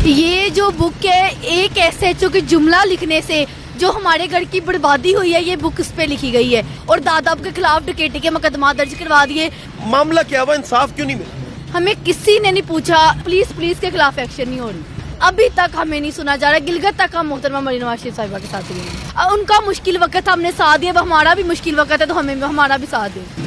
ये जो बुक है, एक एसएचओ के जुमला लिखने से जो हमारे घर की बर्बादी हुई है, ये बुक उस पे लिखी गई है। और दादा के खिलाफ डकैती के मुकदमा दर्ज करवा दिए। मामला क्या हुआ, इंसाफ क्यों नहीं मिला? हमें किसी ने नहीं पूछा, पुलिस के खिलाफ एक्शन नहीं हो रही। अभी तक हमें नहीं सुना जा रहा। गिलगित तक हम मोहतरमा मरीम नवाज शरीफ साहिबा के साथ हैं। उनका मुश्किल वक्त हमने साथ दिया, हमारा भी मुश्किल वक्त है तो हमें हमारा भी साथ दें।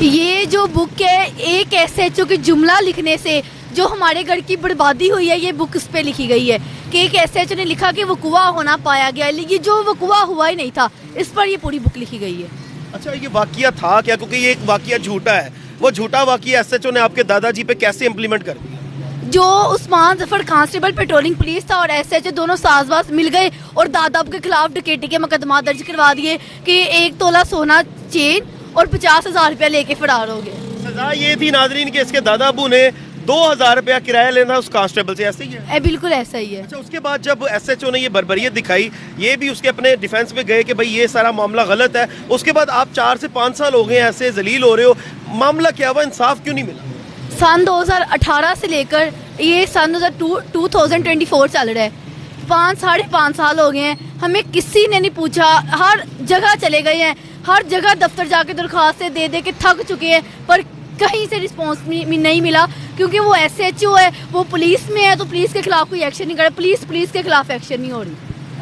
ये जो बुक है, एक एसएचओ के जुमला लिखने से जो हमारे घर की बर्बादी हुई है, ये बुक उस पे लिखी गई है कि एक एसएचओ ने लिखा कि वकुआ होना पाया गया, ये जो वकुआ हुआ ही नहीं था, इस पर ये पूरी बुक लिखी गई है। अच्छा, ये वाकया था क्या? क्योंकि ये एक वाकया झूठा है, वो झूठा वाकया एसएचओ ने आपके दादाजी पे कैसे इम्प्लीमेंट कर दिया? जो Usman Zafar constable patrolling police था और एसएचओ दोनों साजबाज मिल गए और दादा के खिलाफ डकैती के मुकदमा दर्ज करवा दिए कि 1 तोला सोना चेन और 50,000 रुपया लेके फरार हो गए। सजा ये थी नाजरीन कि इसके दादा अबू ने 2,000 रुपया किराया लेना उस कांस्टेबल से, ऐसे ही है? बिल्कुल ऐसा ही है। अच्छा, उसके बाद जब एसएचओ ने ये बर्बरियत दिखाई, ये भी उसके अपने डिफेंस में गए कि भाई ये सारा मामला गलत है, उसके बाद आप 4 से 5 साल हो गए ऐसे जलील हो रहे हो, मामला क्या हुआ, इंसाफ क्यों नहीं मिला? सन 2018 से लेकर ये सन 2024 चल रहा है, 5-5.5 साल हो गए हैं। हमें किसी ने नहीं पूछा, हर जगह चले गए हैं, हर जगह दफ्तर जाके दरख्वास्तें दे के थक चुके हैं, पर कहीं से रिस्पॉन्स नहीं मिला। क्योंकि वो एसएचओ है, वो पुलिस में है, तो पुलिस के खिलाफ कोई एक्शन नहीं कर रहा, पुलिस के खिलाफ एक्शन नहीं हो रही।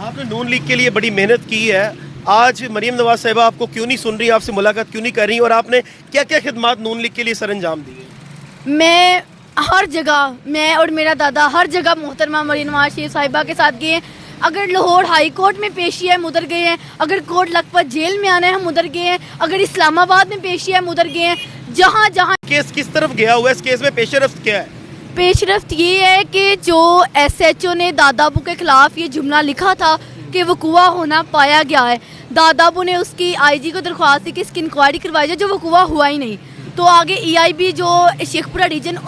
आपने नून लीग के लिए बड़ी मेहनत की है, आज मरीम नवाज साहिबा आपको क्यों नहीं सुन रही, आपसे मुलाकात क्यों नहीं कर रही, और आपने क्या क्या खिदमात नून लीग के लिए सर अंजाम दी? मैं हर जगह, मैं और मेरा दादा हर जगह मोहतरमा मरीम नवाज शरीफ साहिबा के साथ गए हैं। अगर लाहौर हाई कोर्ट में पेशी है, हम उधर गए हैं। अगर कोर्ट लखपत जेल में आना है, हम उधर गए हैं। अगर इस्लामाबाद में पेशी है, हम उधर गए हैं। जहाँ जहाँ केस किस तरफ गया हुआ है, इस केस में पेशरफ्त क्या है? पेशरफ्त ये है कि जो एसएचओ ने दादाबू के खिलाफ ये जुमला लिखा था कि वकुआ होना पाया गया है, दादाबू ने उसकी आईजी को दरख्वास्त दी कि इसकी इंक्वायरी करवाई जाए, जो वकुआ हुआ ही नहीं। तो आगे ईआईबी जो शेखपुरा रीजन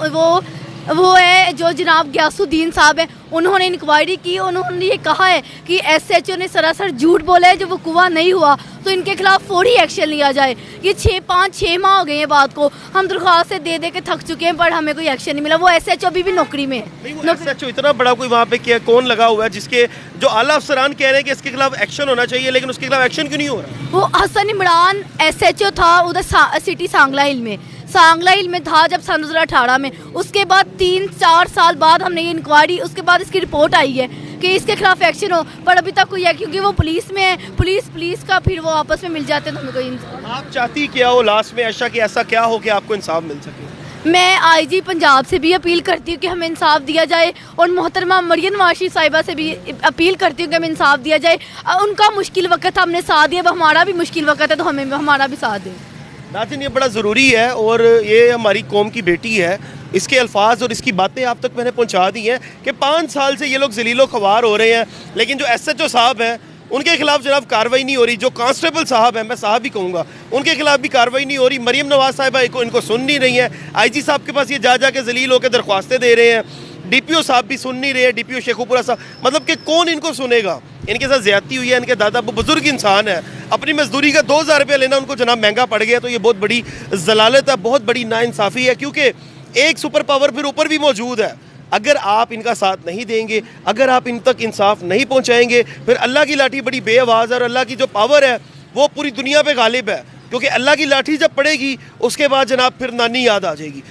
वो है, जो जनाब गयासुद्दीन साहब हैं, उन्होंने इंक्वायरी की। उन्होंने ये कहा है कि एसएचओ ने सरासर झूठ बोला है, जो वकुआ नहीं हुआ, तो इनके खिलाफ फौरी एक्शन लिया जाए। ये 5-6 माह हो गए हैं बात को, हम दरख्वास्तें दे के थक चुके हैं, पर हमें कोई एक्शन नहीं मिला। वो एसएचओ अभी भी नौकरी में है। एसएचओ इतना बड़ा कोई वहाँ पे क्या कौन लगा हुआ है जिसके जो आला अफसरान कह रहे हैं कि इसके खिलाफ एक्शन होना चाहिए, लेकिन उसके खिलाफ एक्शन क्यों नहीं हो रहा? वो हसन इमरान एसएचओ था उधर सिटी सांगला हिल में था जब सन 2018 में। उसके बाद 3-4 साल बाद हमने ये इंक्वायरी, उसके बाद इसकी रिपोर्ट आई है कि इसके खिलाफ एक्शन हो, पर अभी तक कोई है, क्योंकि वो पुलिस में है। पुलिस का फिर वो आपस में मिल जाते हैं, तो हमें कोई। आप चाहती क्या हो लास्ट में ऐसा कि ऐसा क्या हो कि आपको इंसाफ मिल सके? मैं आईजी पंजाब से भी अपील करती हूँ कि हमें इंसाफ दिया जाए, और मोहतरमा मरीम नवाज शरीफ साहिबा से भी अपील करती हूँ कि हमें इंसाफ दिया जाए। उनका मुश्किल वक्त हमने साथ दिया, अब हमारा भी मुश्किल वक्त है, तो हमें हमारा भी साथ दें। नाज़रीन, ये बड़ा ज़रूरी है, और ये हमारी कौम की बेटी है, इसके अल्फाज और इसकी बातें आप तक मैंने पहुंचा दी हैं कि 5 साल से ये लोग जलीलो ख्वार हो रहे हैं, लेकिन जो एसएचओ साहब हैं उनके खिलाफ जनाब कार्रवाई नहीं हो रही। जो कांस्टेबल साहब हैं, मैं साहब ही कहूँगा, उनके खिलाफ भी कार्रवाई नहीं हो रही। मरीम नवाज साहिबा इनको सुन नहीं रही हैं। आईजी साहब के पास ये जा के जलील होकर दरख्वास्तें दे रहे हैं। डीपीओ साहब भी सुन नहीं रहे, डीपीओ शेखुपुरा साहब, मतलब कि कौन इनको सुनेगा? इनके साथ ज्यादती हुई है। इनके दादा बुजुर्ग इंसान है, अपनी मजदूरी का 2,000 रुपया लेना उनको जनाब महंगा पड़ गया, तो ये बहुत बड़ी जलालत है, बहुत बड़ी नाइंसाफ़ी है। क्योंकि एक सुपर पावर फिर ऊपर भी मौजूद है। अगर आप इनका साथ नहीं देंगे, अगर आप इन तक इंसाफ नहीं पहुँचाएंगे, फिर अल्लाह की लाठी बड़ी बेआवाज़ है, और अल्लाह की जो पावर है वो पूरी दुनिया पर गालिब है। क्योंकि अल्लाह की लाठी जब पड़ेगी, उसके बाद जनाब फिर नानी याद आ जाएगी।